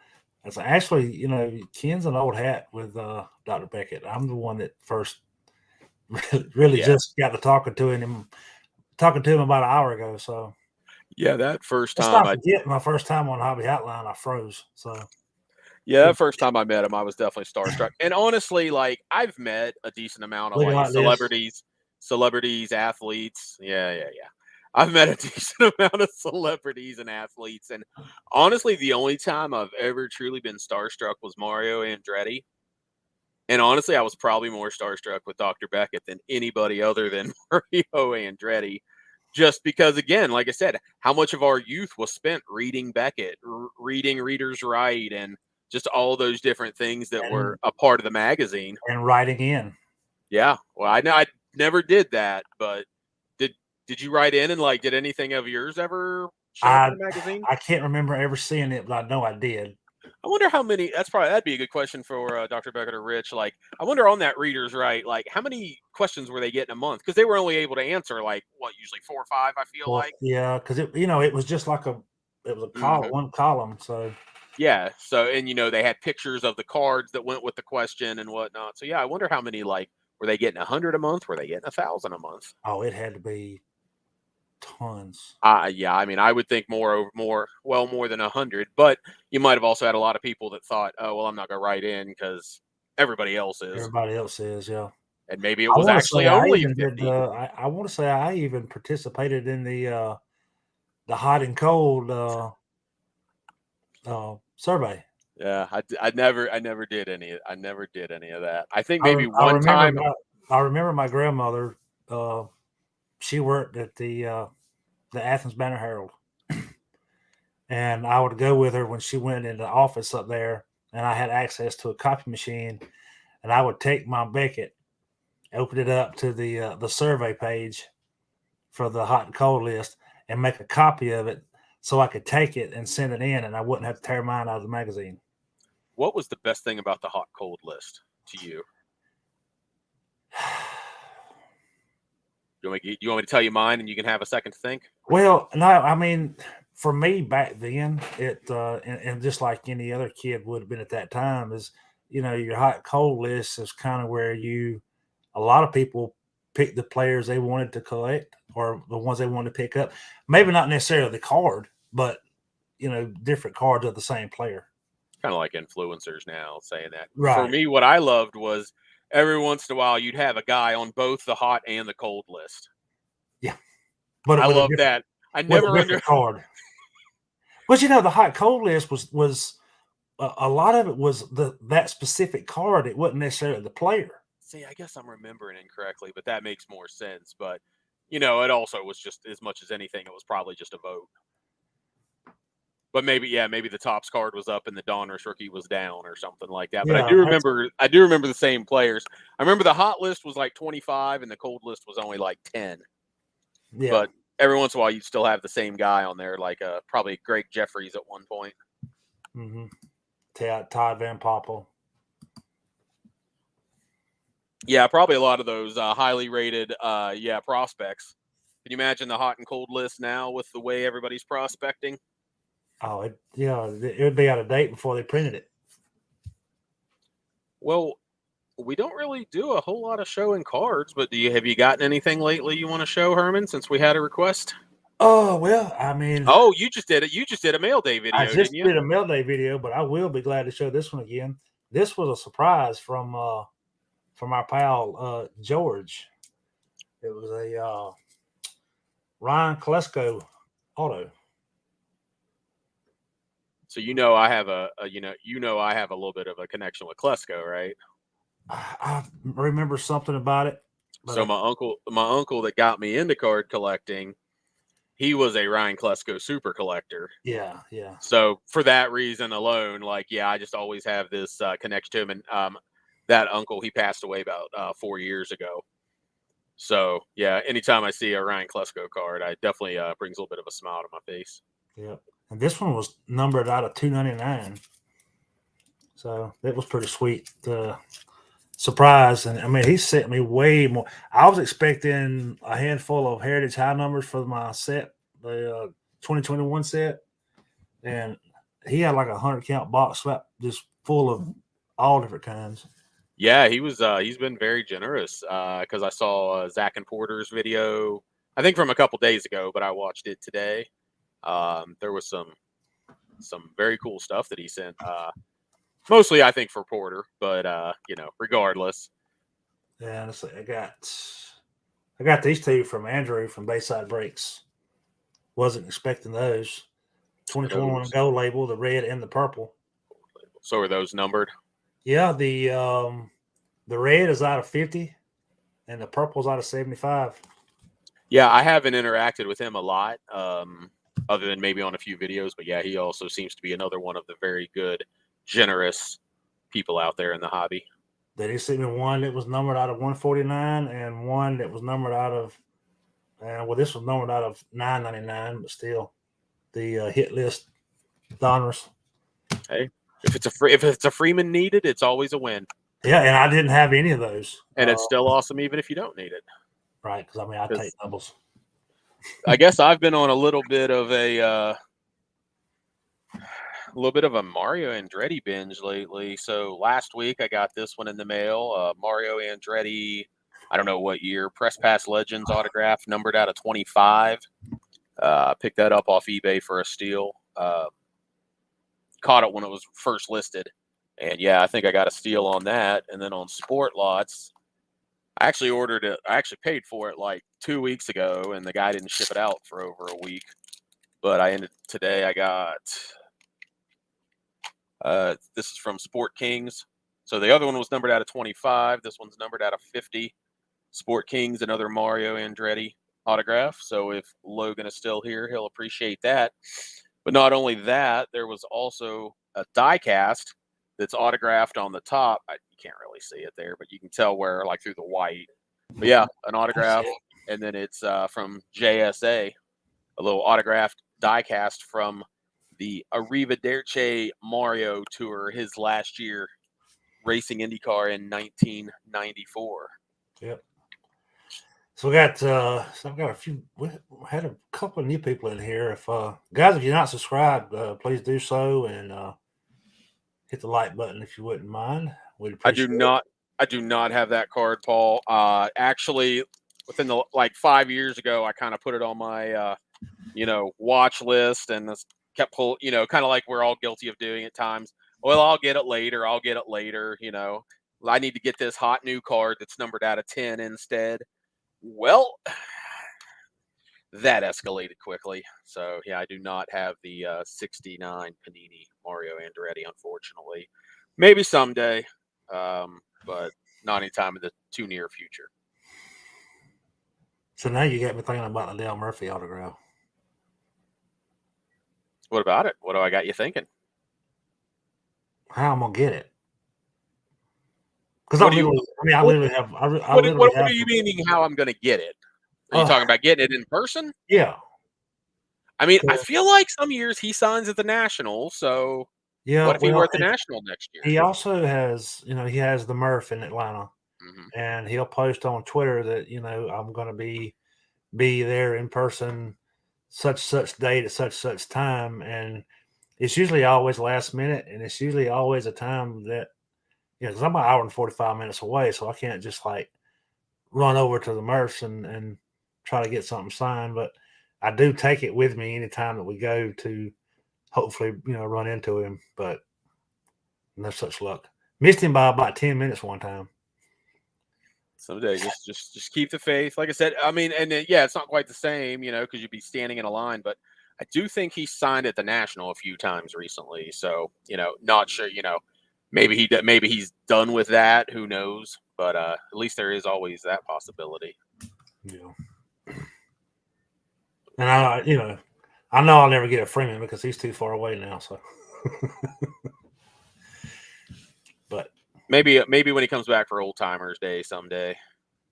S1: That's actually, Ken's an old hat with Dr. Beckett. I'm the one that first really just got to talking to him about an hour ago. So
S3: yeah, that first time
S1: my first time on Hobby Hotline, I froze. So
S3: yeah, that first time I met him, I was definitely starstruck. And honestly, like I've met a decent amount of like celebrities, athletes. Yeah. I've met a decent amount of celebrities and athletes, and honestly, the only time I've ever truly been starstruck was Mario Andretti. And honestly, I was probably more starstruck with Dr. Beckett than anybody other than Mario Andretti, just because, again, like I said, how much of our youth was spent reading Beckett, reading Reader's Right, and just all those different things that were a part of the magazine.
S1: And writing in.
S3: Yeah. Well, I never did that, but did you write in, and like, did anything of yours ever show up in the magazine?
S1: I can't remember ever seeing it, but I know I did.
S3: I wonder how many. That'd be a good question for Dr. Beckett or Rich. Like, I wonder on that Reader's Right, like how many questions were they getting a month? Because they were only able to answer like usually 4 or 5. I feel like.
S1: Yeah, because it was just like it was a column, one column. So
S3: yeah, so and they had pictures of the cards that went with the question and whatnot. So yeah, I wonder how many, like, were they getting 100 a month? Were they getting 1,000 a month?
S1: Oh, it had to be tons.
S3: Yeah, I mean, I would think more than 100, but you might have also had a lot of people that thought, oh, well, I'm not going to write in because everybody else is.
S1: Everybody else is, yeah.
S3: And maybe it was actually only 50.
S1: I want to say I even participated in the hot and cold survey.
S3: Yeah, I never did any. I never did any of that. I think maybe one time.
S1: I remember my grandmother. She worked at the Athens Banner Herald, and I would go with her when she went into the office up there, and I had access to a copy machine, and I would take my Beckett, open it up to the survey page for the hot and cold list, and make a copy of it so I could take it and send it in, and I wouldn't have to tear mine out of the magazine.
S3: What was the best thing about the hot cold list to you? You want me to tell you mine, and you can have a second to think?
S1: Well, no, I mean, for me back then, and just like any other kid would have been at that time, is your hot cold list is kind of where a lot of people pick the players they wanted to collect or the ones they wanted to pick up. Maybe not necessarily the card, but different cards of the same player.
S3: Kind of like influencers now saying that.
S1: Right.
S3: For me, what I loved was every once in a while you'd have a guy on both the hot and the cold list.
S1: Yeah, but
S3: I love that. I never
S1: understood card. But the hot cold list was a lot of it was that specific card. It wasn't necessarily the player.
S3: See, I guess I'm remembering incorrectly, but that makes more sense. But it also was just as much as anything, it was probably just a vote. But maybe the Topps card was up and the Donruss rookie was down or something like that. But I do remember the same players. I remember the hot list was like 25 and the cold list was only like 10. Yeah. But every once in a while, you'd still have the same guy on there, like probably Greg Jeffries at one point.
S1: Mm-hmm. Todd Van Poppel.
S3: Yeah, probably a lot of those highly rated, prospects. Can you imagine the hot and cold list now with the way everybody's prospecting?
S1: Oh, it would be out of date before they printed it.
S3: Well, we don't really do a whole lot of showing cards, but have you gotten anything lately you want to show, Herman, since we had a request?
S1: Oh, well, I mean.
S3: Oh, you just did it. You just did a mail day video, didn't you?
S1: I just did a mail day video, but I will be glad to show this one again. This was a surprise from our pal George. It was a Ryan Klesko auto.
S3: So I have I have a little bit of a connection with Klesko, right?
S1: I remember something about it.
S3: So my uncle that got me into card collecting, he was a Ryan Klesko super collector.
S1: Yeah.
S3: So for that reason alone, I just always have this connection to him. And that uncle, he passed away about 4 years ago. So yeah, anytime I see a Ryan Klesko card, I definitely brings a little bit of a smile to my face.
S1: Yeah, and this one was numbered out of 299, so that was pretty sweet. Surprise, and I mean, he sent me way more. I was expecting a handful of Heritage High numbers for my set, the 2021 set, and he had like 100 count box swap just full of all different kinds.
S3: Yeah, he's been very generous because I saw Zack and Porter's video, I think from a couple days ago, but I watched it today. There was some very cool stuff that he sent. Mostly, I think, for Porter, but regardless.
S1: Yeah, honestly, I got these two from Andrew from Bayside Breaks. Wasn't expecting those. 2021 gold label, the red and the purple.
S3: So are those numbered?
S1: Yeah, the red is out of 50, and the purple is out of 75.
S3: Yeah, I haven't interacted with him a lot, other than maybe on a few videos. But yeah, he also seems to be another one of the very good, generous people out there in the hobby.
S1: They did send me one that was numbered out of 149 and one that was numbered out of, this was numbered out of 999, but still, the hit list Donruss.
S3: Hey, if it's a Freeman needed, it's always a win.
S1: Yeah, and I didn't have any of those,
S3: and it's still awesome even if you don't need it.
S1: Right, because I take doubles.
S3: I guess I've been on a little bit of a Mario Andretti binge lately. So last week I got this one in the mail, Mario Andretti, I don't know what year, Press Pass Legends autograph, numbered out of 25. Picked that up off eBay for a steal. Caught it when it was first listed. And yeah, I think I got a steal on that. And then on Sport Lots, I actually ordered it. I actually paid for it like 2 weeks ago, and the guy didn't ship it out for over a week. But today I got, this is from Sport Kings. So the other one was numbered out of 25. This one's numbered out of 50. Sport Kings, another Mario Andretti autograph. So if Logan is still here, he'll appreciate that. But not only that, there was also a die cast that's autographed on the top. You can't really see it there, but you can tell where, like, through the white. But yeah, an autograph, and then it's from JSA, a little autographed diecast from the Arrivederci Mario Tour, his last year racing IndyCar in 1994.
S1: Yep. So I've got a few. We had a couple of new people in here. If guys, if you're not subscribed, please do so and hit the like button if you wouldn't mind. We'd appreciate it.
S3: I do not have that card, Paul. Actually, within the 5 years ago, I kind of put it on my watch list and kept kind of like we're all guilty of doing at times. Well, I'll get it later. I need to get this hot new card that's numbered out of 10 instead. Well, that escalated quickly. So, yeah, I do not have the 69 Panini Mario Andretti, unfortunately. Maybe someday, but not anytime in the too near future.
S1: So now you got me thinking about the Dale Murphy autograph.
S3: What about it? What do I got you thinking?
S1: How I'm going to get it? Because what are
S3: you meaning how I'm going to get it? Are you talking about getting it in person?
S1: Yeah.
S3: I mean, I feel like some years he signs at the National. So
S1: yeah,
S3: what if he were at the National next year?
S1: He also has, he has the Murph in Atlanta, and he'll post on Twitter that I'm going to be there in person, such date at such time, and it's usually always last minute, and it's usually always a time that because I'm an hour and 45 minutes away, so I can't just run over to the Murphs and try to get something signed. But I do take it with me anytime that we go to hopefully, run into him. But no such luck. Missed him by about 10 minutes one time.
S3: Someday, just keep the faith. Like I said, I mean, and it's not quite the same, because you'd be standing in a line. But I do think he signed at the National a few times recently. So, not sure, maybe he's done with that. Who knows? But at least there is always that possibility.
S1: Yeah. And I know I'll never get a Freeman because he's too far away now. So, but
S3: maybe when he comes back for Old Timers Day someday.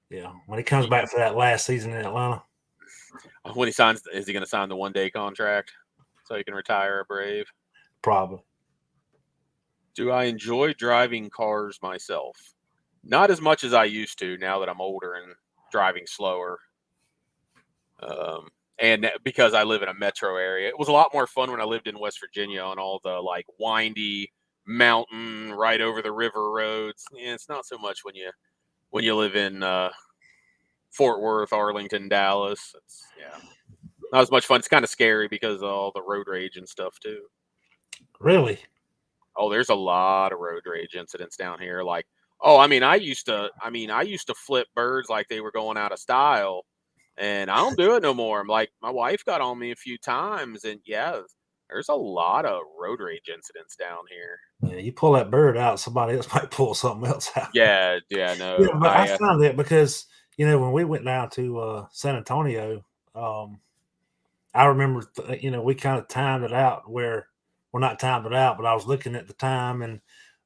S1: Yeah, when he comes back for that last season in Atlanta.
S3: When he signs, is he going to sign the 1-day contract so he can retire a Brave?
S1: Probably.
S3: Do I enjoy driving cars myself? Not as much as I used to now that I'm older and driving slower. And because I live in a metro area, it was a lot more fun when I lived in West Virginia on all the windy mountain right over the river roads. Yeah, it's not so much when you live in Fort Worth, Arlington, Dallas. It's not as much fun. It's kind of scary because of all the road rage and stuff too.
S1: Really?
S3: Oh, there's a lot of road rage incidents down here. I used to flip birds like they were going out of style, and I don't do it no more. I'm like, my wife got on me a few times, and there's a lot of road rage incidents down here.
S1: Yeah, you pull that bird out, somebody else might pull something else out.
S3: No.
S1: Yeah, but I found that because when we went down to San Antonio, I remember we kind of timed it out where. Well, not timed it out, but I was looking at the time and,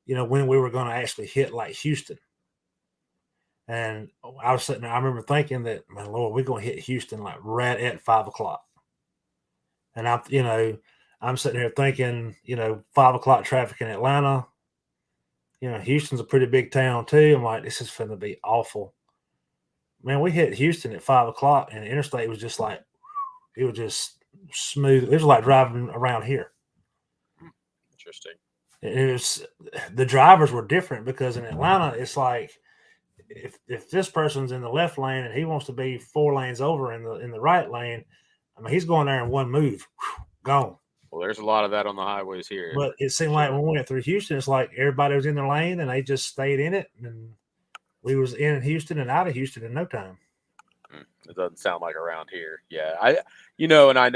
S1: when we were going to actually hit Houston. And I was sitting there, I remember thinking that, man, Lord, we're going to hit Houston right at 5:00. And I'm sitting here thinking, 5:00 traffic in Atlanta. Houston's a pretty big town too. I'm like, this is going to be awful. Man, we hit Houston at 5:00 and the interstate was just it was just smooth. It was like driving around here.
S3: Interesting.
S1: It was, the drivers were different because in Atlanta, it's like if this person's in the left lane and he wants to be 4 lanes over in the right lane, I mean, he's going there in one move, gone.
S3: Well, there's a lot of that on the highways here.
S1: But it seemed like when we went through Houston, it's like everybody was in their lane and they just stayed in it, and we was in Houston and out of Houston in no time.
S3: It doesn't sound like around here. Yeah, and I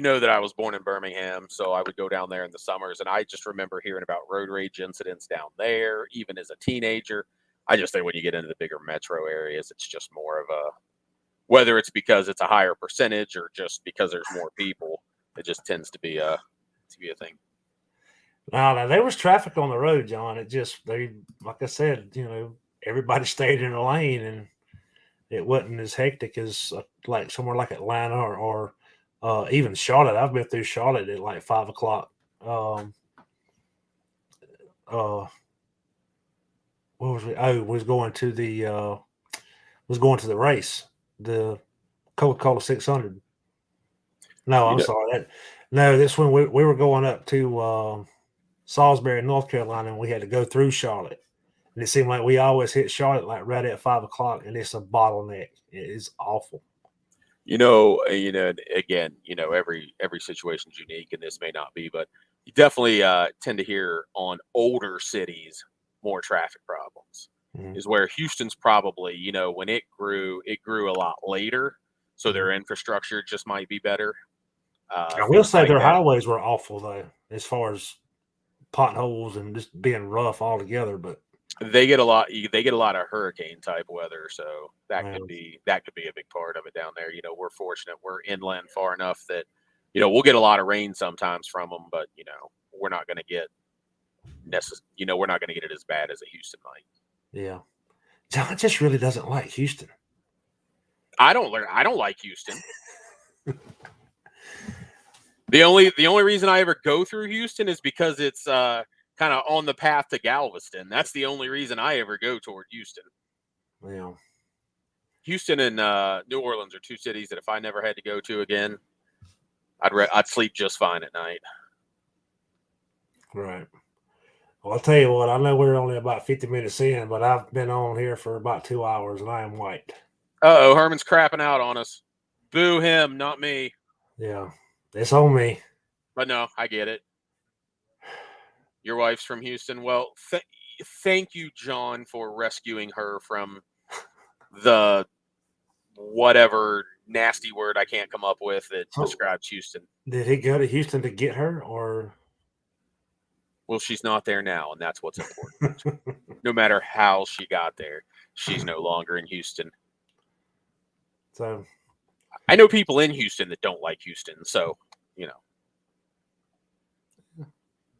S3: know that I was born in Birmingham, so I would go down there in the summers, and I just remember hearing about road rage incidents down there, even as a teenager. I just think when you get into the bigger metro areas, it's just more of whether it's because it's a higher percentage or just because there's more people, it just tends to be a thing.
S1: Now there was traffic on the road, John. Like I said, everybody stayed in a lane, and it wasn't as hectic as somewhere like Atlanta or Even Charlotte, I've been through Charlotte at like 5 o'clock. What was we? Oh, was going to the race, the Coca-Cola 600. No, I'm sorry. This one we were going up to Salisbury, North Carolina, and we had to go through Charlotte. And it seemed like we always hit Charlotte like right at 5 o'clock, and it's a bottleneck. It is awful.
S3: Again, every situation is unique, and this may not be, but you definitely tend to hear on older cities more traffic problems. Is where Houston's probably, when it grew a lot later, so their infrastructure just might be better.
S1: I will say their highways were awful though, as far as potholes and just being rough altogether. But
S3: they get a lot of hurricane type weather, so that could be a big part of it down there. We're fortunate we're inland far enough that we'll get a lot of rain sometimes from them, but we're not going to get we're not going to get it as bad as a Houston might.
S1: Yeah, John just really doesn't like Houston.
S3: I don't like Houston. The only reason I ever go through Houston is because it's kind of on the path to Galveston. That's the only reason I ever go toward Houston.
S1: Yeah.
S3: Houston and New Orleans are two cities that if I never had to go to again, I'd sleep just fine at night.
S1: Right. Well, I'll tell you what, I know we're only about 50 minutes in, but I've been on here for about 2 hours and I am white.
S3: Uh-oh, Herman's crapping out on us. Boo him, not me.
S1: Yeah, it's on me.
S3: But no, I get it. Your wife's from Houston. Well, thank you, John, for rescuing her from the whatever nasty word I can't come up with that describes Houston.
S1: Did he go to Houston to get her, or?
S3: Well, she's not there now, and that's what's important. No matter how she got there, she's no longer in Houston.
S1: So,
S3: I know people in Houston that don't like Houston, so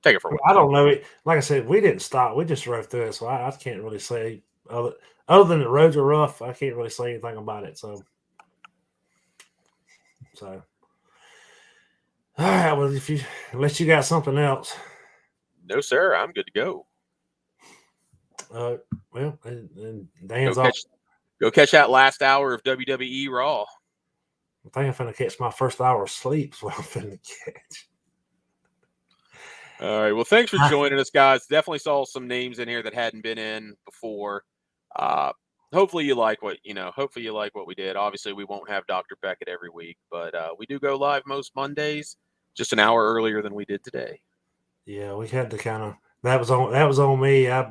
S3: take it for what.
S1: I don't know. Like I said, we didn't stop. We just drove through it, so I can't really say other than the roads are rough. I can't really say anything about it. So, all right. Well, unless you got something else.
S3: No, sir. I'm good to go.
S1: Well, and Dan's off.
S3: Go catch that last hour of WWE Raw.
S1: I think I'm finna catch my first hour of sleep. Is what I'm finna catch.
S3: All right. Well, thanks for joining us, guys. Definitely saw some names in here that hadn't been in before. Hopefully you like what we did. Obviously, we won't have Dr. Beckett every week, but we do go live most Mondays, just an hour earlier than we did today.
S1: Yeah, we had to kind of that was on me. I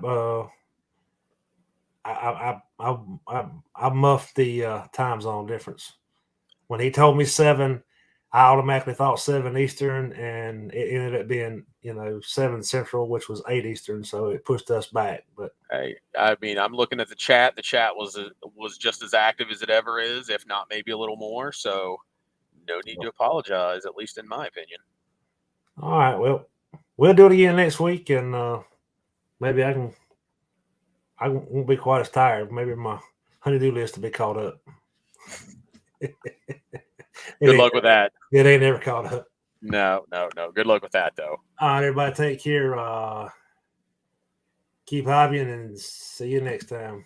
S1: muffed the time zone difference. When he told me 7, I automatically thought 7 Eastern, and it ended up being 7 Central, which was 8 Eastern, so it pushed us back. But
S3: hey, I mean, I'm looking at the chat. The chat was just as active as it ever is, if not maybe a little more. So no need to apologize, at least in my opinion.
S1: All right, well, we'll do it again next week, and maybe I won't be quite as tired. Maybe my honey-do list will be caught up.
S3: Good luck with that.
S1: It ain't never caught up.
S3: No. Good luck with that, though.
S1: All right, everybody, take care. Keep hobbying, and see you next time.